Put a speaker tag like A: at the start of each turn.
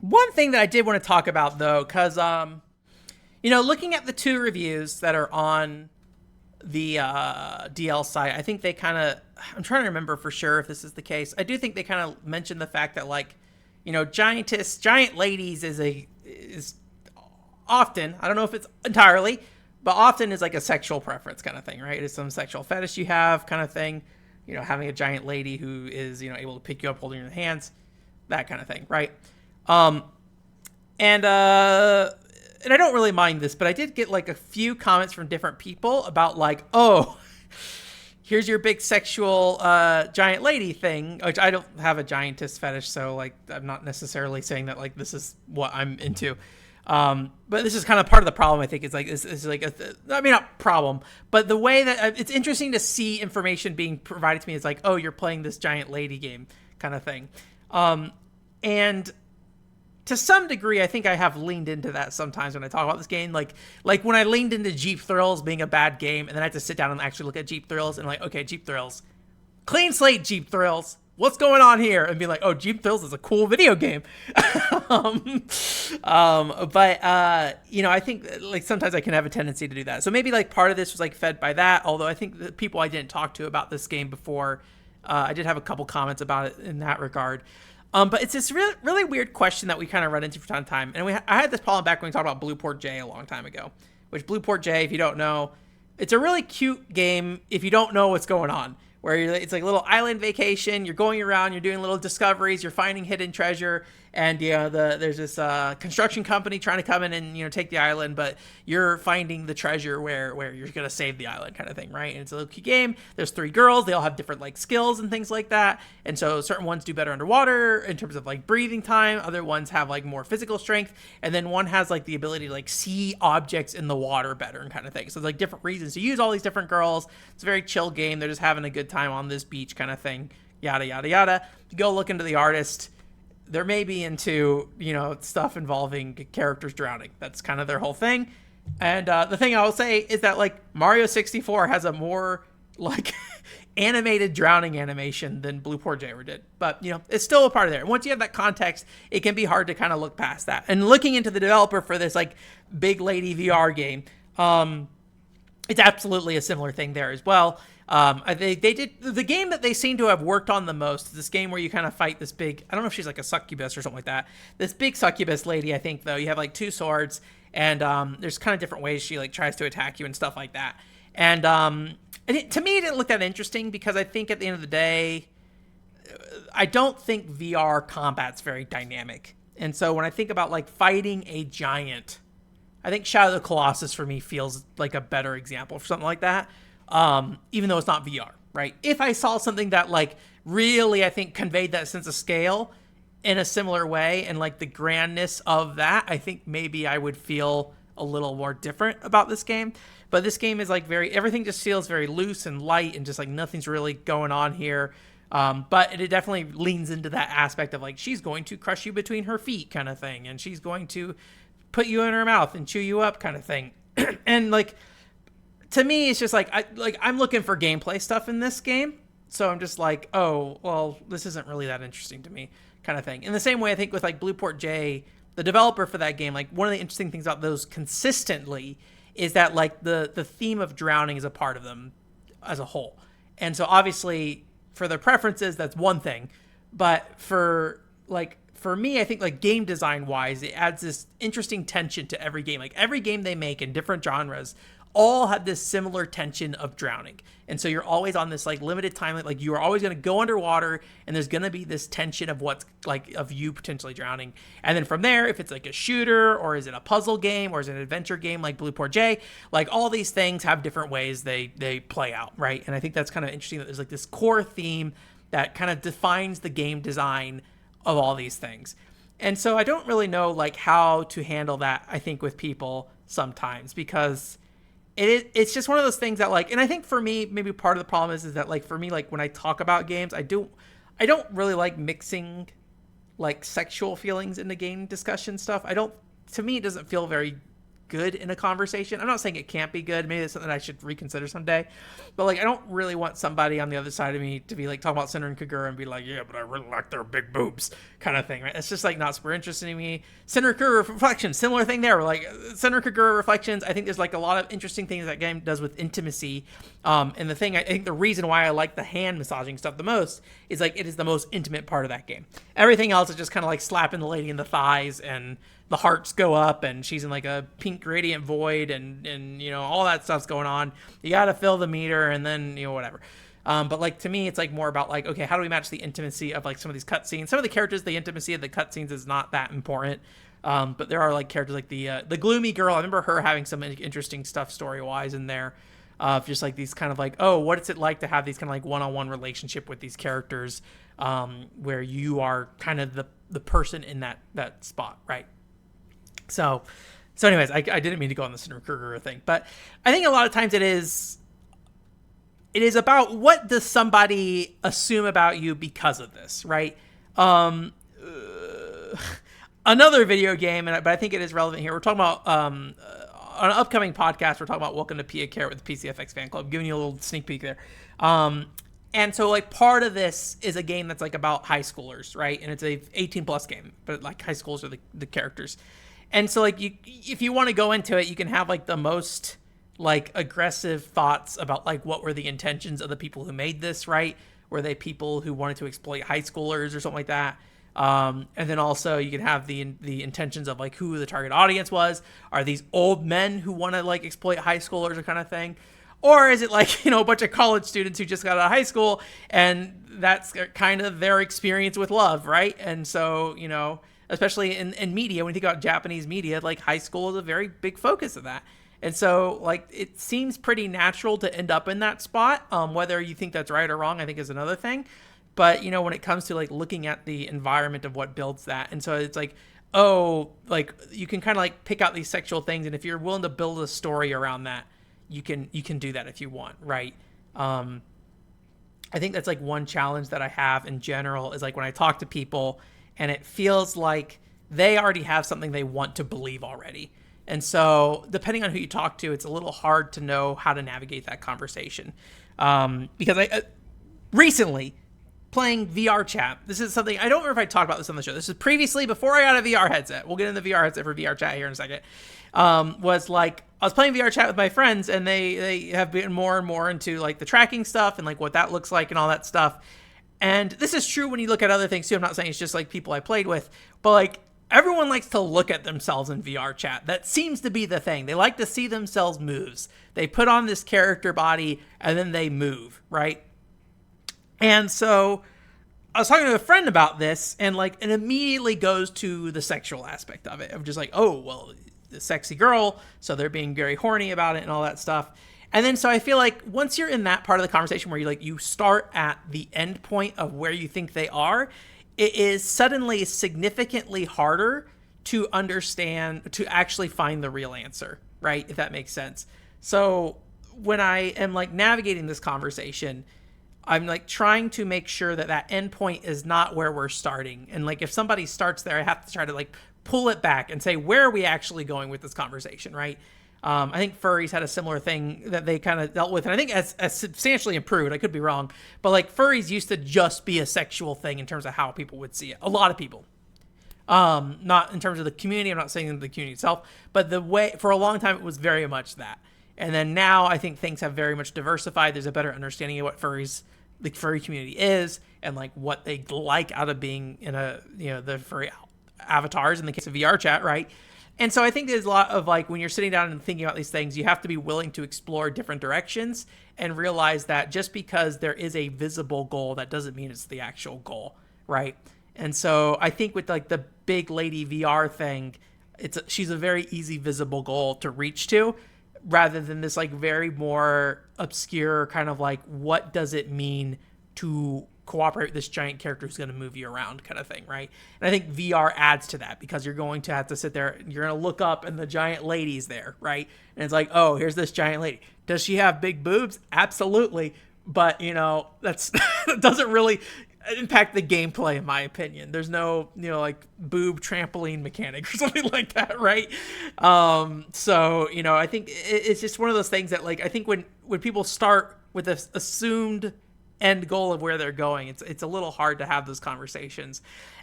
A: One thing that I did want to talk about though, because looking at the two reviews that are on the DL site, I think they kind of, I'm trying to remember for sure if this is the case. I do think they kind of mentioned the fact that like, giant ladies is often, I don't know if it's entirely, but often is like a sexual preference kind of thing, right? It's some sexual fetish you have kind of thing, having a giant lady who is, able to pick you up holding your hands, that kind of thing, right? Um, and I don't really mind this, but I did get like a few comments from different people about like, oh, here's your big sexual giant lady thing, which I don't have a giantess fetish, so like I'm not necessarily saying that like this is what I'm into. But this is kind of part of the problem, I think. Is like this is like not problem, but the way that it's interesting to see information being provided to me is like, oh, you're playing this giant lady game kind of thing. And to some degree, I think I have leaned into that sometimes when I talk about this game. Like when I leaned into Jeep Thrills being a bad game, and then I had to sit down and actually look at Jeep Thrills and like, okay, Jeep Thrills, clean slate, Jeep Thrills. What's going on here? And be like, oh, Jeep Thrills is a cool video game. I think like sometimes I can have a tendency to do that. So maybe like part of this was like fed by that. Although I think the people I didn't talk to about this game before, I did have a couple comments about it in that regard. But it's this really, really weird question that we kind of run into from time to time. And I had this problem back when we talked about Blueport J a long time ago, which Blueport J, if you don't know, it's a really cute game if you don't know what's going on. Where it's like a little island vacation, you're going around, you're doing little discoveries, you're finding hidden treasure, and there's this construction company trying to come in and take the island, but you're finding the treasure where you're gonna save the island kind of thing, right? And it's a little cute game. There's 3 girls, they all have different like skills and things like that, and so certain ones do better underwater in terms of like breathing time, other ones have like more physical strength, and then one has like the ability to like see objects in the water better and kind of thing. So there's like different reasons to use all these different girls. It's a very chill game. They're just having a good time on this beach kind of thing, yada yada yada. You go look into the artist, they're maybe into stuff involving characters drowning. That's kind of their whole thing. And the thing I will say is that like Mario 64 has a more like animated drowning animation than Blueport J ever did, but it's still a part of there. And once you have that context, it can be hard to kind of look past that. And looking into the developer for this like big lady VR game, it's absolutely a similar thing there as well. They did the game that they seem to have worked on the most. This game where you kind of fight this big, I don't know if she's like a succubus or something like that. This big succubus lady, I think though, you have like 2 swords and there's kind of different ways she like tries to attack you and stuff like that. And to me, it didn't look that interesting because I think at the end of the day, I don't think VR combat's very dynamic. And so when I think about like fighting a giant, I think Shadow of the Colossus for me feels like a better example for something like that. Even though it's not VR, right? If I saw something that like really, I think conveyed that sense of scale in a similar way and like the grandness of that, I think maybe I would feel a little more different about this game. But this game is like everything just feels very loose and light and just like nothing's really going on here. But it definitely leans into that aspect of like, she's going to crush you between her feet kind of thing. And she's going to put you in her mouth and chew you up kind of thing. And like, to me, it's just like I'm looking for gameplay stuff in this game, so I'm just like, oh, well, this isn't really that interesting to me, kind of thing. In the same way, I think with like Blueport J, the developer for that game, like one of the interesting things about those consistently is that like the theme of drowning is a part of them as a whole, and so obviously for their preferences, that's one thing, but for me, I think like game design wise, it adds this interesting tension to every game. Like every game they make in different genres all have this similar tension of drowning. And so you're always on this like limited time, like you are always going to go underwater and there's going to be this tension of what's like of you potentially drowning. And then from there, if it's like a shooter or is it a puzzle game or is it an adventure game like Blueport J, like all these things have different ways they play out, right? And I think that's kind of interesting that there's like this core theme that kind of defines the game design of all these things. And so I don't really know like how to handle that, I think, with people sometimes, because it's just one of those things that like, and I think for me, maybe part of the problem is that like, for me, like when I talk about games, I don't really like mixing like sexual feelings into game discussion stuff. To me, it doesn't feel very good in a conversation. I'm not saying it can't be good. Maybe it's something I should reconsider someday. But like, I don't really want somebody on the other side of me to be like talking about Cinder and Kagura and be like, yeah, but I really like their big boobs kind of thing, right? It's just like not super interesting to me. Cinder and Kagura Reflections, similar thing there. Like Cinder and Kagura Reflections, I think there's like a lot of interesting things that game does with intimacy. And the thing, I think the reason why I like the hand massaging stuff the most is like it is the most intimate part of that game. Everything else is just kind of like slapping the lady in the thighs and the hearts go up and she's in like a pink radiant void and you know, all that stuff's going on. You got to fill the meter and then, you know, whatever. But like, to me, it's like more about like, okay, how do we match the intimacy of like some of these cutscenes? Some of the characters, the intimacy of the cutscenes is not that important. But there are like characters like the gloomy girl. I remember her having some interesting stuff story-wise in there. Just like these kind of like, oh, what is it like to have these kind of like one-on-one relationship with these characters, where you are kind of the person in that spot, right? So anyways, I didn't mean to go on the Cinder Kruger thing, but I think a lot of times it is about what does somebody assume about you because of this, right? Another video game, but I think it is relevant here. We're talking about on an upcoming podcast. We're talking about Welcome to Pia Care with the PCFX Fan Club, giving you a little sneak peek there. And so like part of this is a game that's like about high schoolers, right? And it's a 18 plus game, but like high schools are the characters. And so like if you want to go into it, you can have like the most like aggressive thoughts about like what were the intentions of the people who made this, right? Were they people who wanted to exploit high schoolers or something like that? And then also you can have the intentions of like who the target audience was. Are these old men who want to like exploit high schoolers or kind of thing? Or is it like, you know, a bunch of college students who just got out of high school and that's kind of their experience with love, right? And so, you know, especially in media, when you think about Japanese media, like high school is a very big focus of that. And so like it seems pretty natural to end up in that spot. Whether you think that's right or wrong, I think is another thing. But, you know, when it comes to like looking at the environment of what builds that. And so it's like, oh, like you can kind of like pick out these sexual things. And if you're willing to build a story around that, you can do that if you want. Right. I think that's like one challenge that I have in general is like when I talk to people and it feels like they already have something they want to believe already. And so depending on who you talk to, it's a little hard to know how to navigate that conversation. Because I recently playing VR chat. This is something, I don't remember if I talked about this on the show. This is previously before I got a VR headset. We'll get into the VR headset for VR chat here in a second. Was like, I was playing VR chat with my friends and they have been more and more into like the tracking stuff and like what that looks like and all that stuff. And this is true when you look at other things too. I'm not saying it's just like people I played with, but like everyone likes to look at themselves in VR chat. That seems to be the thing. They like to see themselves moves. They put on this character body and then they move, right? And so I was talking to a friend about this and like it immediately goes to the sexual aspect of it. Of just like, oh, well, the sexy girl. So they're being very horny about it and all that stuff. And then so I feel like once you're in that part of the conversation where you start at the end point of where you think they are, it is suddenly significantly harder to understand, to actually find the real answer, right? If that makes sense. So when I am like navigating this conversation, I'm like trying to make sure that that end point is not where we're starting. And like if somebody starts there, I have to try to like pull it back and say, where are we actually going with this conversation, right? I think furries had a similar thing that they kind of dealt with. And I think as substantially improved, I could be wrong, but like furries used to just be a sexual thing in terms of how people would see it. A lot of people. Not in terms of the community. I'm not saying the community itself, but the way for a long time, it was very much that. And then now I think things have very much diversified. There's a better understanding of what the furry community is and like what they like out of being in the furry avatars in the case of VR chat, right? And so I think there's a lot of like when you're sitting down and thinking about these things, you have to be willing to explore different directions and realize that just because there is a visible goal, that doesn't mean it's the actual goal, right? And so I think with like the big lady VR thing, she's a very easy visible goal to reach to, rather than this like very more obscure kind of like, what does it mean to cooperate with this giant character who's going to move you around kind of thing, right? And I think VR adds to that because you're going to have to sit there, you're going to look up and the giant lady's there, right? And it's like, oh, here's this giant lady. Does she have big boobs? Absolutely. But, you know, that doesn't really impact the gameplay, in my opinion. There's no, like boob trampoline mechanic or something like that, right? So, I think it's just one of those things that, like, I think when people start with this assumed end goal of where they're going, it's a little hard to have those conversations.